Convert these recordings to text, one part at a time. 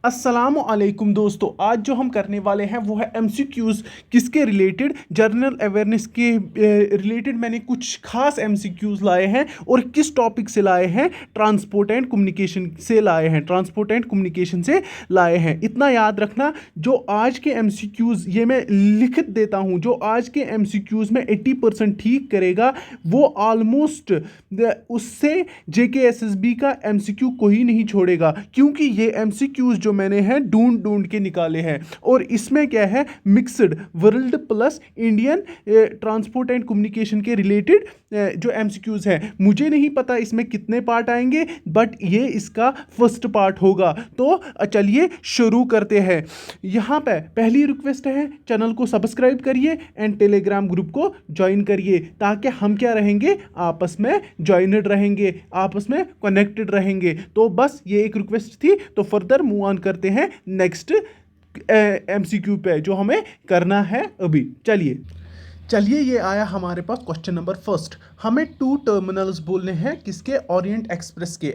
अस्सलाम वालेकुम दोस्तों, आज जो हम करने वाले हैं वो है एमसीक्यूज़ किसके रिलेटेड, जनरल अवेयरनेस के रिलेटेड। मैंने कुछ खास एमसीक्यूज़ लाए हैं और किस टॉपिक से लाए हैं, ट्रांसपोर्ट एंड कम्युनिकेशन से लाए हैं, ट्रांसपोर्ट एंड कम्युनिकेशन से लाए हैं। इतना याद रखना, जो आज के एमसीक्यूज़ ये मैं लिख देता हूँ, जो आज के एमसीक्यूज़ में 80% ठीक करेगा वो ऑलमोस्ट उससे जेकेएसएसबी का एमसीक्यू कोई नहीं छोड़ेगा, क्योंकि ये एमसीक्यूज़ जो मैंने हैं ढूंढ ढूंढ के निकाले हैं। और इसमें क्या है, mixed world plus Indian transport and communication के रिलेटेड जो एमसीक्यूज़ हैं। मुझे नहीं पता इसमें कितने पार्ट आएंगे, बट ये इसका फर्स्ट पार्ट होगा। तो चलिए शुरू करते हैं। यहाँ पे पहली रिक्वेस्ट है, चैनल को सब्सक्राइब करिए एंड टेलीग्राम ग्रुप को ज्वाइन करिए, ताकि हम क्या रहेंगे, आपस में ज्वाइनेड रहेंगे, आपस में कनेक्टेड रहेंगे। तो बस ये एक रिक्वेस्ट थी। तो फर्दर मूव ऑन करते हैं नेक्स्ट एमसीक्यू पे जो हमें करना है अभी। चलिए ये आया हमारे पास क्वेश्चन नंबर फर्स्ट। हमें 2 टर्मिनल्स बोलने हैं, किसके, ओरिएंट एक्सप्रेस के।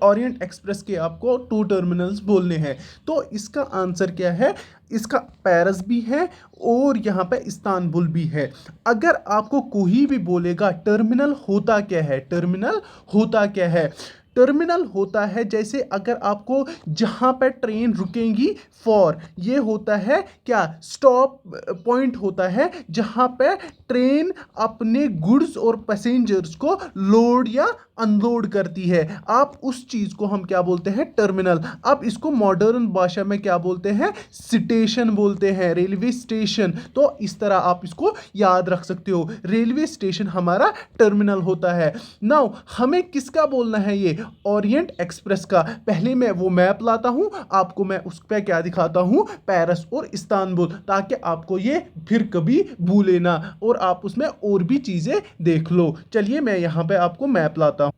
ओरिएंट एक्सप्रेस के आपको 2 टर्मिनल्स बोलने हैं। तो इसका आंसर क्या है, इसका पेरिस भी है और यहाँ पे इस्तांबुल भी है। अगर आपको कोई भी बोलेगा टर्मिनल होता क्या है, टर्मिनल होता क्या है, टर्मिनल होता है जैसे अगर आपको जहाँ पे ट्रेन रुकेंगी फॉर, ये होता है क्या, स्टॉप पॉइंट होता है जहाँ पे ट्रेन अपने गुड्स और पैसेंजर्स को लोड या अनलोड करती है। आप उस चीज़ को हम क्या बोलते हैं, टर्मिनल। अब इसको मॉडर्न भाषा में क्या बोलते हैं, स्टेशन बोलते हैं, रेलवे स्टेशन। तो इस तरह आप इसको याद रख सकते हो, रेलवे स्टेशन हमारा टर्मिनल होता है। नाउ हमें किसका बोलना है, ये ओरिएंट एक्सप्रेस का। पहले मैं वो मैप लाता हूं, आपको मैं उस पर क्या दिखाता हूं, पेरिस और इस्तांबुल, ताकि आपको ये फिर कभी भूले ना और आप उसमें और भी चीज़ें देख लो। चलिए मैं यहाँ पे आपको मैप लाता हूँ।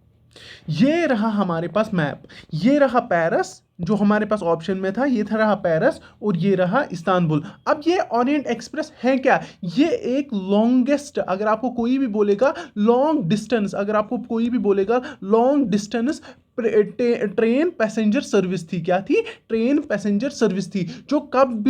ये रहा हमारे पास मैप, ये रहा पेरिस जो हमारे पास ऑप्शन में था, ये था रहा पेरिस और ये रहा इस्तांबुल। अब ये ओरिएंट एक्सप्रेस है क्या, ये एक लॉन्गेस्ट, अगर आपको कोई भी बोलेगा लॉन्ग डिस्टेंस, अगर आपको कोई भी बोलेगा long distance train passenger service थी। क्या थी, ट्रेन पैसेंजर सर्विस थी, जो कब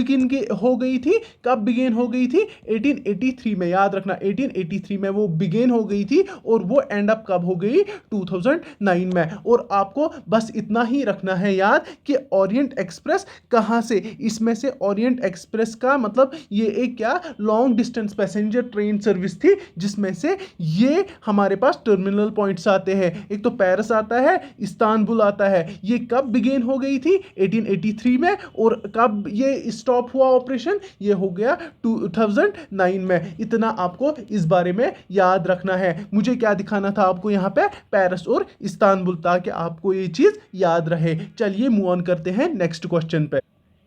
हो गई थी, कब बिगेन हो गई थी, 1883 में। याद रखना 1883 में वो बिगेन हो गई थी और वो एंड अप कब हो गई, 2009 में। और आपको बस इतना ही रखना है याद कि ओरिएंट एक्सप्रेस कहाँ से, इसमें से ओरिएंट एक्सप्रेस का मतलब ये एक क्या, long distance passenger train service थी, जिसमें से ये हमारे पास टर्मिनल पॉइंट्स आते हैं। एक तो पेरिस आता है, इस्तांबुल आता है। ये कब बिगेन हो गई थी, 1883 में, और कब ये स्टॉप हुआ ऑपरेशन, ये हो गया 2009 में। इतना आपको इस बारे में याद रखना है। मुझे क्या दिखाना था आपको यहाँ पे, पेरिस और इस्तांबुल, ताकि आपको ये चीज याद रहे। चलिए मूव ऑन करते हैं नेक्स्ट क्वेश्चन पे।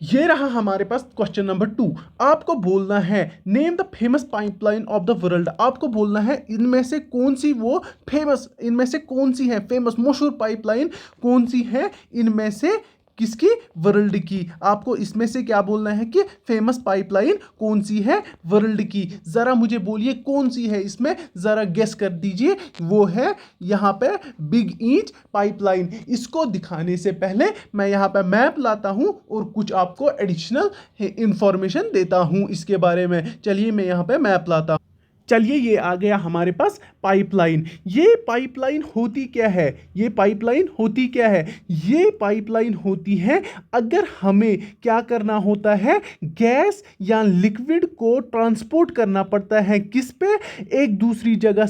ये रहा हमारे पास क्वेश्चन नंबर 2। आपको बोलना है name the famous pipeline of the world. आपको बोलना है इनमें से कौन सी वो फेमस, इनमें से कौन सी है फेमस, मशहूर पाइपलाइन कौन सी है इनमें से, किसकी, वर्ल्ड की। आपको इसमें से क्या बोलना है कि फेमस पाइपलाइन कौन सी है वर्ल्ड की। जरा मुझे बोलिए कौन सी है, इसमें जरा गेस कर दीजिए। वो है यहाँ पे बिग ईच पाइपलाइन। इसको दिखाने से पहले मैं यहाँ पे मैप लाता हूँ और कुछ आपको एडिशनल इंफॉर्मेशन देता हूँ इसके बारे में। चलिए मैं यहाँ पे मैप लाता हूँ। चलिए ये आ गया हमारे पास पाइपलाइन। ये पाइपलाइन होती क्या है, ये पाइपलाइन होती क्या है, ये पाइपलाइन होती है अगर हमें क्या करना होता है, गैस या लिक्विड को ट्रांसपोर्ट करना पड़ता है, किस पे, एक जगह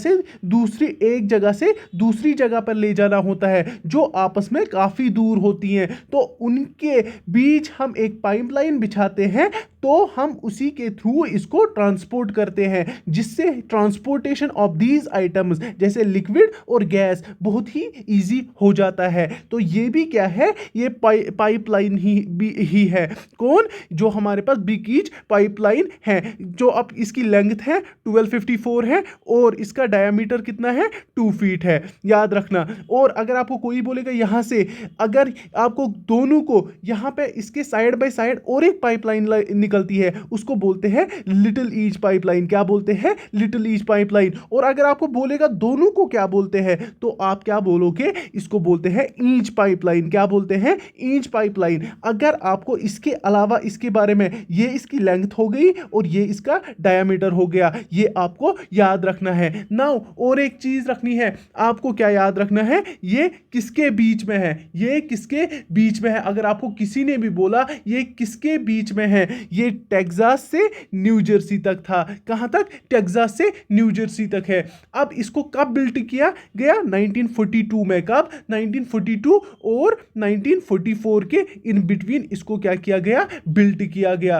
से दूसरी जगह पर ले जाना होता है, जो आपस में काफ़ी दूर होती हैं। तो उनके बीच हम एक पाइपलाइन बिछाते हैं, तो हम उसी के थ्रू इसको ट्रांसपोर्ट करते हैं, जिससे ट्रांसपोर्टेशन ऑफ दीज आइटम्स जैसे लिक्विड और गैस बहुत ही इजी हो जाता है। तो ये भी क्या है, ये पाइपलाइन ही है। कौन, जो हमारे पास बिग ईच पाइपलाइन है, जो अब इसकी लेंथ है 1254 है और इसका डायमीटर कितना है, 2 फीट है। याद रखना। और अगर आपको कोई बोलेगा यहाँ से, अगर आपको दोनों को यहाँ पे इसके साइड बाय साइड और एक पाइपलाइन निकलती है, उसको बोलते हैं लिटिल ईच पाइपलाइन। क्या बोलते हैं, लिटिल ईस्ट पाइपलाइन। और अगर आपको बोलेगा दोनों को क्या बोलते हैं, तो आप क्या बोलोगे, इसको बोलते हैं ईच पाइपलाइन। क्या बोलते हैं, ईच पाइपलाइन। अगर आपको इसके अलावा इसके बारे में, ये इसकी लेंथ हो गई और ये इसका डायमीटर हो गया, ये आपको याद रखना है। नाउ और एक चीज रखनी है आपको, क्या याद रखना है, ये किसके बीच में है, ये किसके बीच में है। अगर आपको किसी ने भी बोला ये किसके बीच में है, ये टेक्सास से न्यू जर्सी तक था। कहां तक, टेक्सास से न्यू जर्सी तक है। अब इसको कब बिल्ट किया गया, 1942 में। कब, 1942 और 1944 के इन बिटवीन इसको क्या किया गया, बिल्ट किया गया।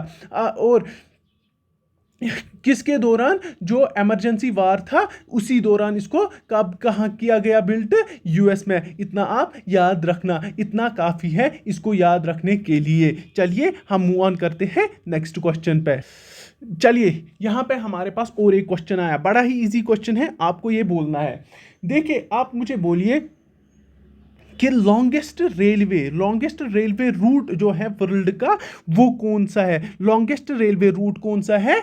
और किसके दौरान, जो इमरजेंसी वार था उसी दौरान इसको कब कहां किया गया, बिल्ट, यूएस में। इतना आप याद रखना, इतना काफी है इसको याद रखने के लिए। चलिए हम मूव ऑन करते हैं नेक्स्ट क्वेश्चन पे। चलिए यहां पे हमारे पास और एक क्वेश्चन आया, बड़ा ही इजी क्वेश्चन है, आपको ये बोलना है। देखिए आप मुझे बोलिए कि लॉन्गेस्ट रेलवे रूट जो है वर्ल्ड का वो कौन सा है। लॉन्गेस्ट रेलवे रूट कौन सा है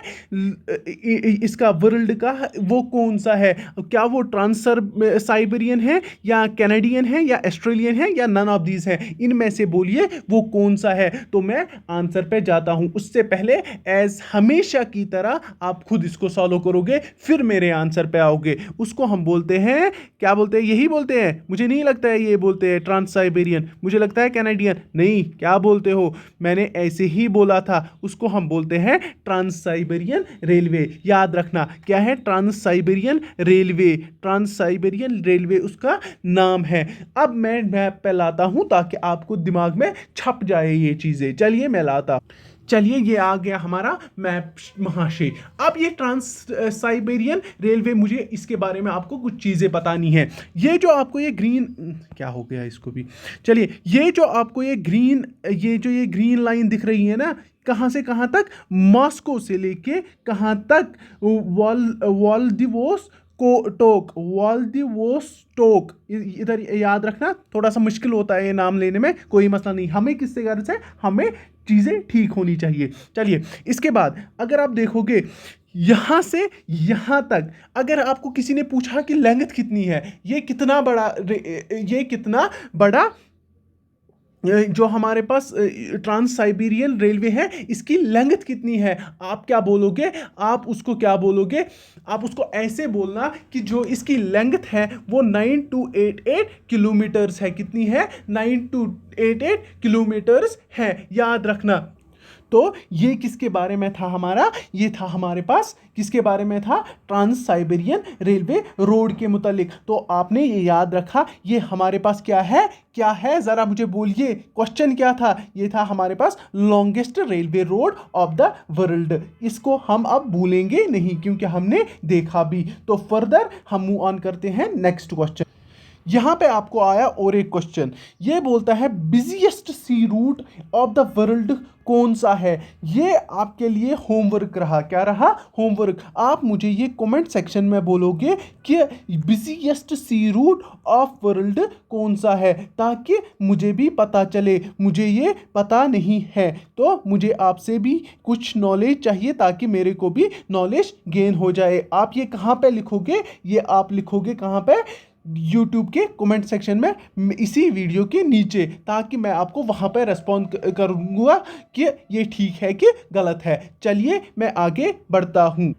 इसका वर्ल्ड का, वो कौन सा है। क्या वो ट्रांस साइबेरियन है, या कैनेडियन है, या ऑस्ट्रेलियन है, या नन ऑफ दीज है। इनमें से बोलिए वो कौन सा है। तो मैं आंसर पे जाता हूं, उससे पहले एज हमेशा की तरह आप खुद इसको सॉल्व करोगे, फिर मेरे आंसर पे आओगे। उसको हम बोलते हैं, क्या बोलते हैं, यही बोलते हैं, मुझे नहीं लगता है ये बोलते हैं ट्रांस साइबेरियन, मुझे लगता है कैनेडियन। नहीं, क्या बोलते हो, मैंने ऐसे ही बोला था। उसको हम बोलते हैं ट्रांस साइबेरियन रेलवे। याद रखना क्या है, trans Siberian railway, trans Siberian railway उसका नाम है। अब मैं मैप पे लाता हूं ताकि आपको दिमाग में छप जाए ये चीजें। चलिए मैं लाता, चलिए ये आ गया हमारा मैप महाशय। अब ये ट्रांस साइबेरियन रेलवे, मुझे इसके बारे में आपको कुछ चीज़ें बतानी है। ये जो आपको ये ग्रीन, क्या हो गया इसको भी, चलिए ये जो आपको ये ग्रीन लाइन दिख रही है ना, कहाँ से कहाँ तक, मॉस्को से लेके कहाँ तक, वाल्दिवोस्टोक। इधर याद रखना, थोड़ा सा मुश्किल होता है ये नाम लेने में, कोई मसला नहीं, हमें किससे गर्ज है, हमें चीज़ें ठीक होनी चाहिए। चलिए इसके बाद अगर आप देखोगे यहां से यहां तक, अगर आपको किसी ने पूछा कि लेंथ कितनी है, ये कितना बड़ा जो हमारे पास ट्रांस साइबेरियन रेलवे है, इसकी लेंथ कितनी है, आप क्या बोलोगे, आप उसको क्या बोलोगे, आप उसको ऐसे बोलना कि जो इसकी लेंथ है वो 9288 किलोमीटर्स है। कितनी है, 9288 किलोमीटर्स है, याद रखना। तो ये किसके बारे में था हमारा, ये था हमारे पास किसके बारे में था, ट्रांस साइबेरियन रेलवे रोड के मुतालिक। तो आपने ये याद रखा, ये हमारे पास क्या है जरा मुझे बोलिए, क्वेश्चन क्या था, ये था हमारे पास longest railway road of the world. इसको हम अब भूलेंगे नहीं क्योंकि हमने देखा भी। तो फर्दर हम मूव ऑन करते हैं नेक्स्ट क्वेश्चन। यहां पे आपको आया और एक क्वेश्चन, ये बोलता है busiest sea route of the world कौन सा है। ये आपके लिए होमवर्क रहा, क्या रहा, होमवर्क। आप मुझे ये कमेंट सेक्शन में बोलोगे कि busiest sea route of world कौन सा है, ताकि मुझे भी पता चले, मुझे ये पता नहीं है। तो मुझे आपसे भी कुछ नॉलेज चाहिए ताकि मेरे को भी नॉलेज गेन हो जाए। आप ये कहाँ पे लिखोगे, ये आप लिखोगे कहाँ पे, YouTube के कमेंट सेक्शन में इसी वीडियो के नीचे, ताकि मैं आपको वहां पर रेस्पॉन्ड करूंगा कि ये ठीक है कि गलत है। चलिए मैं आगे बढ़ता हूं।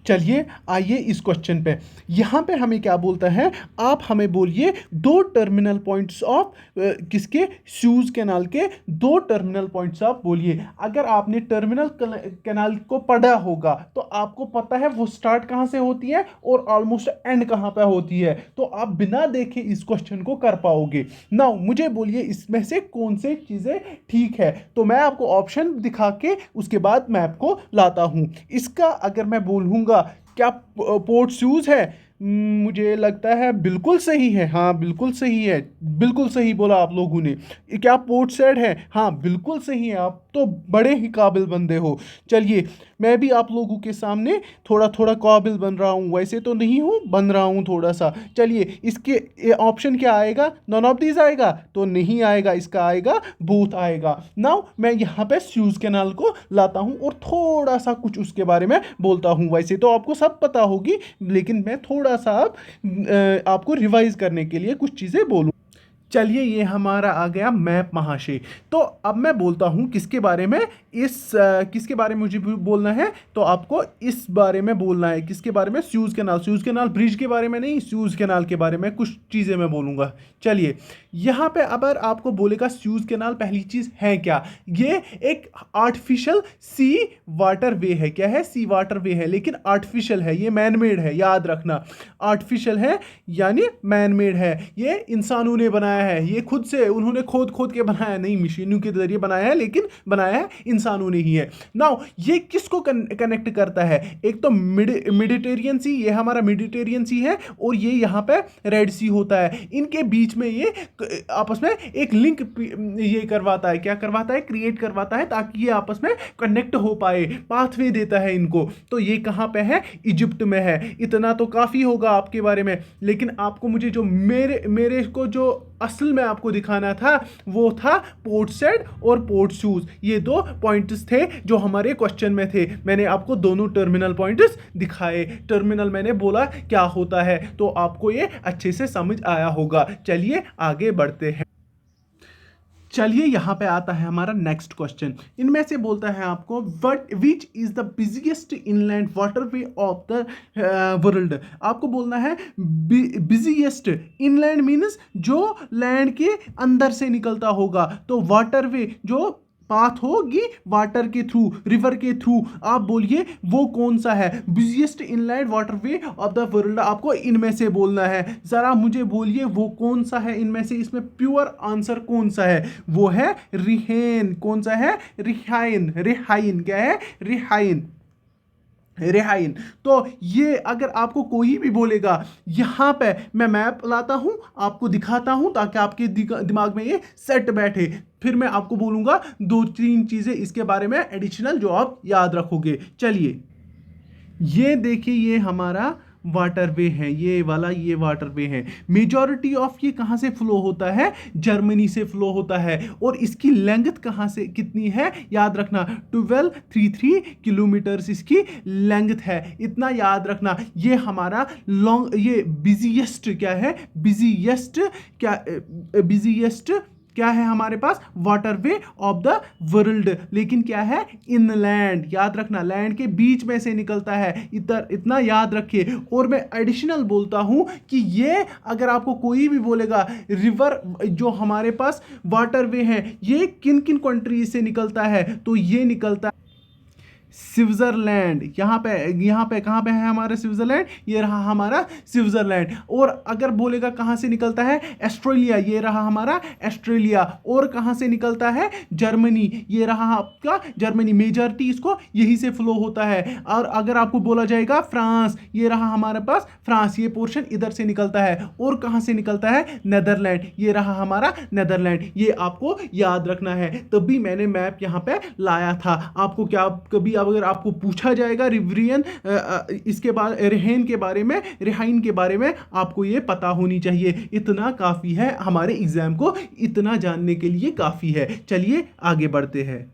चलिए आइए इस क्वेश्चन पे, यहाँ पे हमें क्या बोलता है, आप हमें बोलिए दो टर्मिनल पॉइंट्स ऑफ किसके, सूएज कैनाल के दो टर्मिनल पॉइंट्स ऑफ बोलिए। अगर आपने टर्मिनल कैनाल को पढ़ा होगा तो आपको पता है वो स्टार्ट कहाँ से होती है और ऑलमोस्ट एंड कहाँ पे होती है, तो आप बिना देखे इस क्वेश्चन को कर पाओगे। नाउ मुझे बोलिए इसमें से कौन से चीज़ें ठीक है, तो मैं आपको ऑप्शन दिखा के उसके बाद मैं आपको लाता हूँ। इसका अगर मैं बोलूँगा क्या पोर्ट सूएज है, मुझे लगता है बिल्कुल सही है। हाँ बिल्कुल सही है, बिल्कुल सही बोला आप लोगों ने। क्या पोर्ट साइड है? हाँ बिल्कुल सही है, आप तो बड़े ही काबिल बंदे हो। चलिए, मैं भी आप लोगों के सामने थोड़ा थोड़ा काबिल बन रहा हूँ, वैसे तो नहीं हूँ, बन रहा हूँ थोड़ा सा। चलिए, इसके ऑप्शन क्या आएगा? नॉन ऑफ दीज आएगा तो नहीं आएगा, इसका आएगा बोथ आएगा। नाउ मैं यहाँ पे स्यूज कैनाल को लाता हूँ और थोड़ा सा कुछ उसके बारे में बोलता हूँ। वैसे तो आपको सब पता होगी, लेकिन मैं थोड़ा सा अब आपको रिवाइज करने के लिए कुछ चीज़ें बोलूँ। चलिए, ये हमारा आ गया मैप महाशय। तो अब मैं बोलता हूँ किसके बारे में, किसके बारे में मुझे बोलना है, तो आपको इस बारे में बोलना है। किसके बारे में? Sues canal. Sues canal bridge के बारे में नहीं, स्यूज कैनाल के बारे में कुछ चीज़ें मैं बोलूँगा। चलिए, यहाँ पे अगर आपको बोलेगा स्यूज कैनाल, पहली चीज़ है क्या? ये एक आर्टिफिशियल सी वाटर वे है। क्या है? सी वाटर वे है, लेकिन आर्टिफिशियल है, ये मैन मेड है, याद रखना। आर्टिफिशियल है यानी मैन मेड है, ये इंसानों ने बनाया है, ये खुद से उन्होंने खोद खोद के बनाया नहीं, मशीनों के जरिए बनाया है, लेकिन बनाया है इंसानों ने ही है। नाउ ये किसको कनेक्ट करता है? एक तो मेडिटेरियन सी, ये हमारा मेडिटेरियन सी है, और ये यहाँ पे रेड सी होता है। इनके बीच में ये आपस में एक लिंक ये करवाता है। क्या करवाता है? क्रिएट करवाता है, ताकि ये आपस में कनेक्ट हो पाए, पाथवे देता है इनको। तो ये कहाँ पे है? इजिप्ट में है। इतना तो काफ़ी होगा आपके बारे में, लेकिन आपको मुझे जो मेरे मेरे को जो असल में आपको दिखाना था, वो था पोर्ट साइड और पोर्ट शूज। ये दो पॉइंट्स थे जो हमारे क्वेश्चन में थे। मैंने आपको दोनों टर्मिनल पॉइंट्स दिखाए। टर्मिनल मैंने बोला क्या होता है, तो आपको ये अच्छे से समझ आया होगा। चलिए आगे बढ़ते हैं। चलिए, यहाँ पे आता है हमारा नेक्स्ट क्वेश्चन। इनमें से बोलता है आपको, what which is the busiest inland waterway of the world. आपको बोलना है बिजिएस्ट इनलैंड मीन्स जो लैंड के अंदर से निकलता होगा, तो वाटरवे जो पाथ होगी वाटर के थ्रू, रिवर के थ्रू, आप बोलिए वो कौन सा है busiest inland waterway of the world. आपको इनमें से बोलना है। जरा मुझे बोलिए वो कौन सा है इनमें से, इसमें प्योर आंसर कौन सा है? वो है रिहेन। कौन सा है? रिहाइन। रिहाइन क्या है? रिहाइन। रेहाइन। तो ये अगर आपको कोई भी बोलेगा, यहाँ पे मैं मैप लाता हूँ, आपको दिखाता हूँ, ताकि आपके दिमाग में ये सेट बैठे। फिर मैं आपको बोलूँगा दो तीन चीज़ें इसके बारे में एडिशनल जो आप याद रखोगे। चलिए, ये देखिए, ये हमारा वाटरवे है, ये वाला, ये वाटरवे है। मेजॉरिटी ऑफ ये कहाँ से फ्लो होता है? जर्मनी से फ्लो होता है। और इसकी लेंथ कहाँ से कितनी है? याद रखना, 1233 किलोमीटर्स इसकी लेंथ है। इतना याद रखना। ये हमारा लॉन्ग, ये बिजिएस्ट क्या है? बिजिएस्ट क्या? बिजिएस्ट क्या है हमारे पास? Waterway of the world. लेकिन क्या है? इनलैंड। याद रखना, लैंड के बीच में से निकलता है। इतना याद रखिए। और मैं एडिशनल बोलता हूं कि ये अगर आपको कोई भी बोलेगा रिवर जो हमारे पास वाटरवे है, ये किन किन कंट्रीज से निकलता है, तो ये निकलता है स्विट्जरलैंड। यहाँ पे कहाँ पे है हमारा स्विट्जरलैंड? ये रहा हमारा स्विट्जरलैंड। और अगर बोलेगा कहाँ से निकलता है? ऑस्ट्रेलिया। ये रहा हमारा ऑस्ट्रेलिया। और कहाँ से निकलता है? जर्मनी। ये रहा आपका जर्मनी। मेजॉरिटी इसको यही से फ्लो होता है। और अगर आपको बोला जाएगा फ्रांस, ये रहा हमारे पास फ्रांस, ये पोर्शन इधर से निकलता है। और कहाँ से निकलता है? नेदरलैंड। ये रहा हमारा नेदरलैंड। ये आपको याद रखना है, तभी मैंने मैप यहाँ पे लाया था। आपको क्या कभी अगर आपको पूछा जाएगा रिवरियन इसके बाद रेहाइन के बारे में, रेहाइन के बारे में, आपको ये पता होनी चाहिए। इतना काफ़ी है हमारे एग्जाम को, इतना जानने के लिए काफ़ी है। चलिए आगे बढ़ते हैं।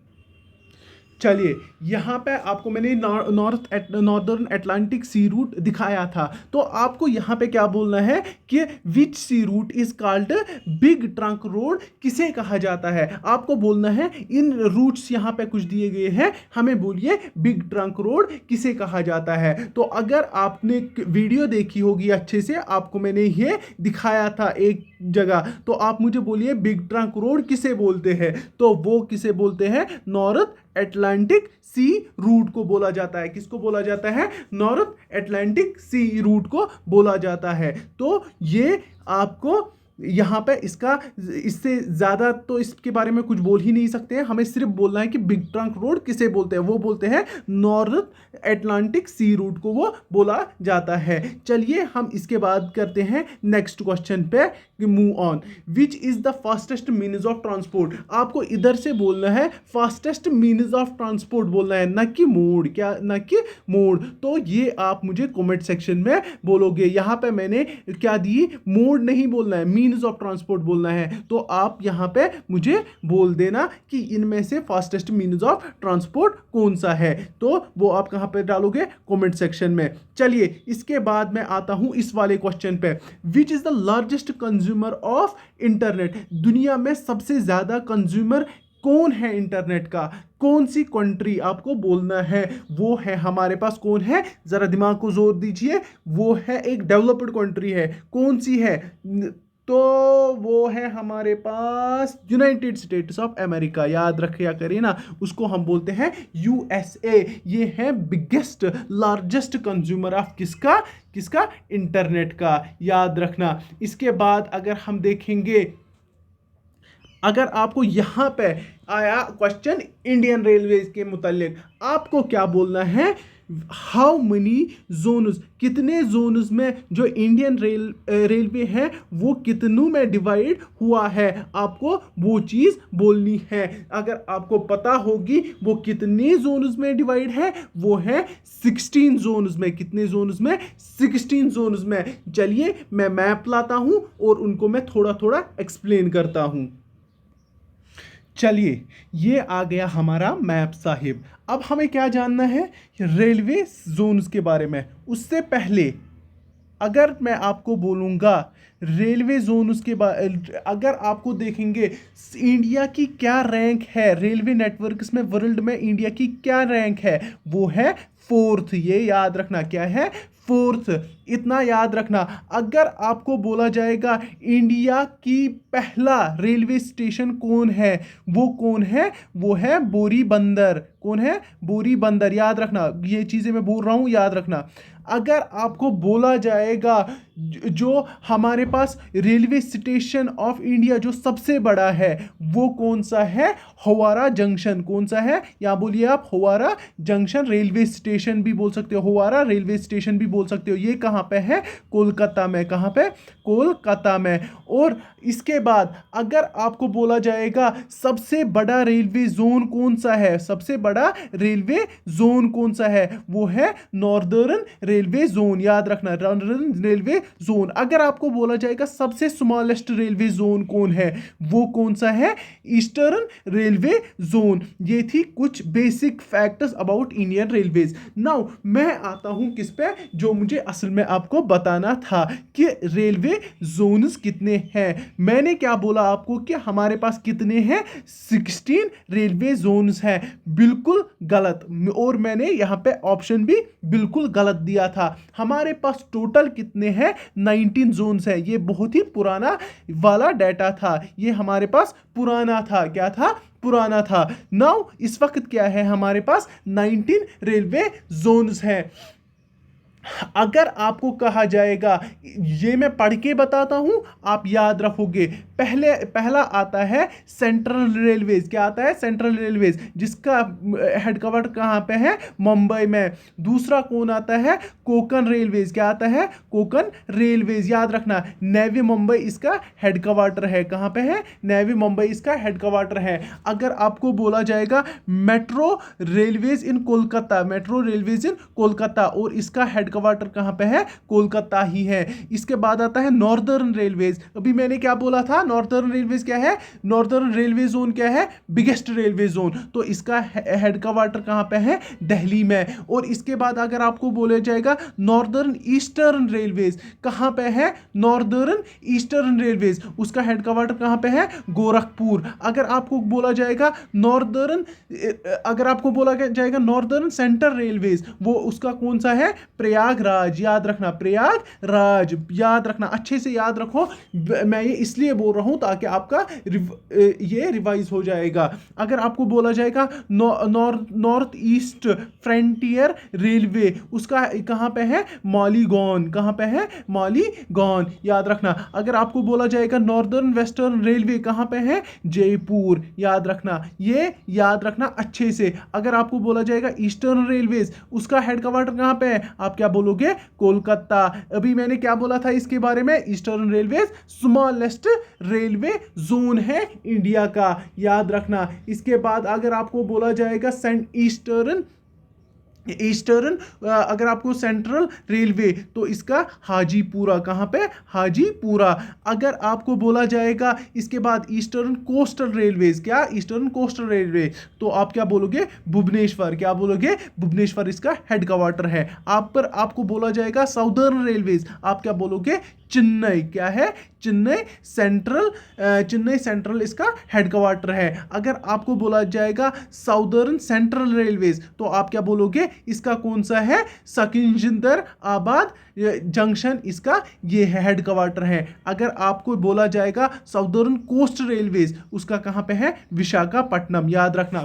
चलिए, यहाँ पे आपको मैंने नॉर्दर्न अटलांटिक सी रूट दिखाया था, तो आपको यहाँ पे क्या बोलना है कि which sea route is called big trunk road, किसे कहा जाता है? आपको बोलना है इन रूट्स यहाँ पे कुछ दिए गए हैं, हमें बोलिए बिग ट्रंक रोड किसे कहा जाता है। तो अगर आपने वीडियो देखी होगी अच्छे से, आपको मैंने ये दिखाया था एक जगह, तो आप मुझे बोलिए बिग ट्रंक रोड किसे बोलते हैं? तो वो किसे बोलते हैं? नॉर्थ अटलांटिक सी रूट को बोला जाता है। किसको बोला जाता है? नॉर्थ अटलांटिक सी रूट को बोला जाता है। तो ये आपको यहाँ पे इसका इससे ज़्यादा तो इसके बारे में कुछ बोल ही नहीं सकते हैं, हमें सिर्फ बोलना है कि बिग ट्रंक रोड किसे बोलते हैं। वो बोलते हैं नॉर्थ एटलांटिक सी रूट को वो बोला जाता है। चलिए हम इसके बाद करते हैं नेक्स्ट क्वेश्चन पे move on. Which is the fastest means of transport. आपको इधर से बोलना है फास्टेस्ट मीन्स ऑफ ट्रांसपोर्ट बोलना है, न कि मोड, क्या न कि मोड। तो ये आप मुझे कमेंट सेक्शन में बोलोगे। यहाँ पे मैंने क्या दी, मोड नहीं बोलना है, मीन्स ऑफ ट्रांसपोर्ट बोलना है। तो आप यहाँ पे मुझे बोल देना कि इनमें से फास्टेस्ट मीन्स ऑफ ट्रांसपोर्ट कौन सा है। तो वो आप कहाँ पे डालोगे, कमेंट सेक्शन में। चलिए इसके बाद मैं आता हूँ इस वाले क्वेश्चन पे। Which is the largest consumer of internet. दुनिया में सबसे ज्यादा कंज्यूमर कौन है इंटरनेट का, कौन सी कंट्री आपको बोलना है। वो है हमारे पास कौन है, जरा दिमाग को जोर दीजिए, वो है एक डेवलप्ड कंट्री है। कौन सी है, तो वो है हमारे पास यूनाइटेड स्टेट्स ऑफ अमेरिका। याद रखिया करिए ना, उसको हम बोलते हैं यूएसए। ये है बिगेस्ट लार्जेस्ट कंज्यूमर ऑफ किसका, किसका, इंटरनेट का, याद रखना। इसके बाद अगर हम देखेंगे, अगर आपको यहाँ पे आया क्वेश्चन इंडियन रेलवेज के मुतालिक, आपको क्या बोलना है, हाउ मनी जोन्स, कितने जोन्स में जो इंडियन रेलवे है वो कितनों में डिवाइड हुआ है, आपको वो चीज़ बोलनी है। अगर आपको पता होगी वो कितने जोन्स में डिवाइड है, वो है 16 जोन्स में। कितने जोन्स में, 16 जोन्स में। चलिए मैं मैप लाता हूँ और उनको मैं थोड़ा थोड़ा एक्सप्लेन करता हूँ। चलिए ये आ गया हमारा मैप साहिब। अब हमें क्या जानना है, रेलवे जोन्स के बारे में। उससे पहले अगर मैं आपको बोलूँगा रेलवे जोन उसके बाद, अगर आपको देखेंगे इंडिया की क्या रैंक है रेलवे नेटवर्क्स में, वर्ल्ड में इंडिया की क्या रैंक है, वो है 4th। ये याद रखना, क्या है, 4th। इतना याद रखना। अगर आपको बोला जाएगा इंडिया की पहला रेलवे स्टेशन कौन है, वो कौन है, वो है बोरी बंदर। कौन है, बोरी बंदर। याद रखना, ये चीज़ें मैं बोल रहा हूँ, याद रखना। अगर आपको बोला जाएगा जो हमारे पास रेलवे स्टेशन ऑफ इंडिया जो सबसे बड़ा है, वो कौन सा है, होवारा जंक्शन। कौन सा है, या बोलिए आप होवारा जंक्शन रेलवे स्टेशन भी बोल सकते हो, होवारा रेलवे स्टेशन भी बोल सकते हो। ये कहाँ पे है, कोलकाता में। कहाँ पे, कोलकाता में। और इसके बाद अगर आपको बोला जाएगा सबसे बड़ा रेलवे जोन कौन सा है, सबसे बड़ा रेलवे जोन कौन सा है, वो है नॉर्दर्न रेलवे जोन। याद रखना, नॉर्दर्न रेलवे जोन। अगर आपको बोला जाएगा सबसे स्मॉलेस्ट रेलवे जोन कौन है, वो कौन सा है, ईस्टर्न रेलवे जोन। ये थी कुछ basic facts about Indian railways. Now मैं आता हूं किस पे, जो मुझे असल में आपको बताना था कि रेलवे जोन्स कितने हैं। मैंने क्या बोला आपको कि हमारे पास कितने हैं, 16 रेलवे जोन्स हैं। बिल्कुल गलत, और मैंने यहां पे ऑप्शन भी बिल्कुल गलत दिया था। हमारे पास टोटल कितने हैं, 19 जोन्स है। ये बहुत ही पुराना वाला डाटा था, ये हमारे पास पुराना था। क्या था, पुराना था। नाउ इस वक्त क्या है, हमारे पास 19 रेलवे जोन्स हैं। अगर आपको कहा जाएगा, ये मैं पढ़ के बताता हूं, आप याद रखोगे। पहला आता है सेंट्रल रेलवेज। क्या आता है, सेंट्रल रेलवेज, जिसका हेडक्वार्टर कहाँ पे है, मुंबई में। दूसरा कौन आता है, कोकन रेलवेज। क्या आता है, कोकन रेलवेज। याद रखना, नेवी मुंबई इसका हेडक्वार्टर है। कहाँ पे है, नेवी मुंबई इसका हेडक्वार्टर है। अगर आपको बोला जाएगा metro railways in Kolkata, metro railways in Kolkata, और इसका हेडक्वार्टर कहां पे है, कोलकाता ही है। इसके बाद आता है नॉर्दर्न रेलवेज। अभी मैंने क्या बोला था, नॉर्दर्न रेलवेज क्या है, नॉर्दर्न रेलवे जोन क्या है, बिगेस्ट रेलवे जोन। तो इसका हेडक्वार्टर कहां पे है, दिल्ली में। और इसके बाद अगर आपको बोला जाएगा नॉर्दर्न ईस्टर्न रेलवेज, कहां पे है, नॉर्दर्न ईस्टर्न रेलवेज, उसका हेडक्वार्टर कहां पे है, गोरखपुर। अगर आपको बोला जाएगा नॉर्दर्न, अगर आपको बोला जाएगा नॉर्दर्न सेंट्रल रेलवेज, वो उसका कौन सा है, प्रयाग प्रयागराज, याद रखना प्रयागराज, याद रखना, अच्छे से याद रखो। मैं ये इसलिए बोल रहा हूं ताकि आपका ये रिवाइज हो जाएगा। अगर आपको बोला जाएगा नॉर्थ ईस्ट फ्रंटियर रेलवे, उसका कहां पे है, मालीगॉन, कहां पे है, मालीगॉन, याद रखना। अगर आपको बोला जाएगा नॉर्दर्न वेस्टर्न रेलवे कहां पे है, जयपुर, याद रखना, ये याद रखना अच्छे से। अगर आपको बोला जाएगा ईस्टर्न रेलवेज, उसका हेडक्वार्टर कहां पे है, आप क्या बोलोगे, कोलकाता। अभी मैंने क्या बोला था इसके बारे में, eastern railways smallest railway zone है इंडिया का, याद रखना। इसके बाद अगर आपको बोला जाएगा ईस्टर्न अगर आपको सेंट्रल रेलवे, तो इसका हाजीपुरा, कहां पे, हाजीपुरा। अगर आपको बोला जाएगा इसके बाद ईस्टर्न कोस्टल रेलवेज, क्या, ईस्टर्न कोस्टल रेलवे, तो आप क्या बोलोगे, भुवनेश्वर, क्या बोलोगे, भुवनेश्वर इसका हेडक्वार्टर है। आपको बोला जाएगा साउदर्न रेलवेज, आप क्या बोलोगे, चेन्नई, क्या है, चेन्नई सेंट्रल इसका हेडक्वार्टर है। अगर आपको बोला जाएगा साउदर्न सेंट्रल रेलवेज, तो आप क्या बोलोगे, इसका कौन सा है, सिकंदराबाद जंक्शन इसका ये है, हेडक्वार्टर है। अगर आपको बोला जाएगा साउदर्न कोस्ट रेलवेज, उसका कहां पे है, विशाखापट्टनम, याद रखना,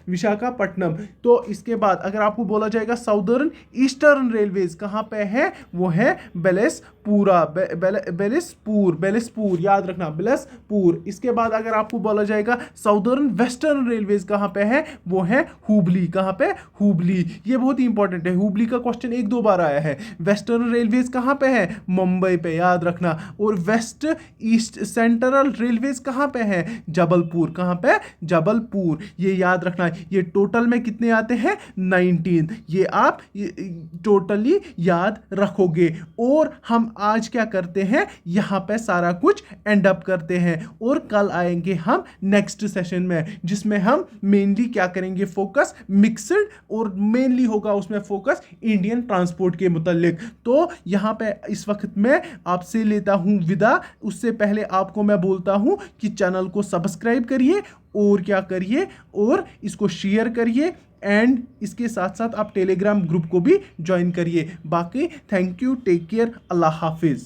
विशाखापट्टनम। तो इसके बाद अगर आपको बोला जाएगा साउदर्न ईस्टर्न रेलवेज कहां पे है, वो है बिलासपुर, याद रखना, बिलासपुर। इसके बाद अगर आपको बोला जाएगा साउदर्न वेस्टर्न रेलवेज कहां पे है, वो है हुबली, कहां पे, हुबली। ये बहुत ही इंपॉर्टेंट है, हुबली का क्वेश्चन 1-2 बार आया है। वेस्टर्न रेलवेज कहां पे है, मुंबई पे, याद रखना। और वेस्ट ईस्ट सेंट्रल रेलवेज कहां पे है, जबलपुर, कहां पे, जबलपुर, ये याद रखना। ये टोटल में कितने आते हैं, 19, ये आप टोटली याद रखोगे। और हम आज क्या करते हैं, यहां पे सारा कुछ एंड अप करते हैं, और कल आएंगे हम नेक्स्ट सेशन में, जिसमें हम मेनली क्या करेंगे, फोकस मिक्सड, और मेनली होगा उसमें फोकस इंडियन ट्रांसपोर्ट के मुतालिक। तो यहां पे इस वक्त मैं आपसे लेता हूं विदा। उससे पहले आपको मैं बोलता हूं कि चैनल को सब्सक्राइब करिए, और क्या करिए, और इसको शेयर करिए, एंड इसके साथ साथ आप टेलीग्राम ग्रुप को भी ज्वाइन करिए। बाकी thank you, take care, Allah Hafiz.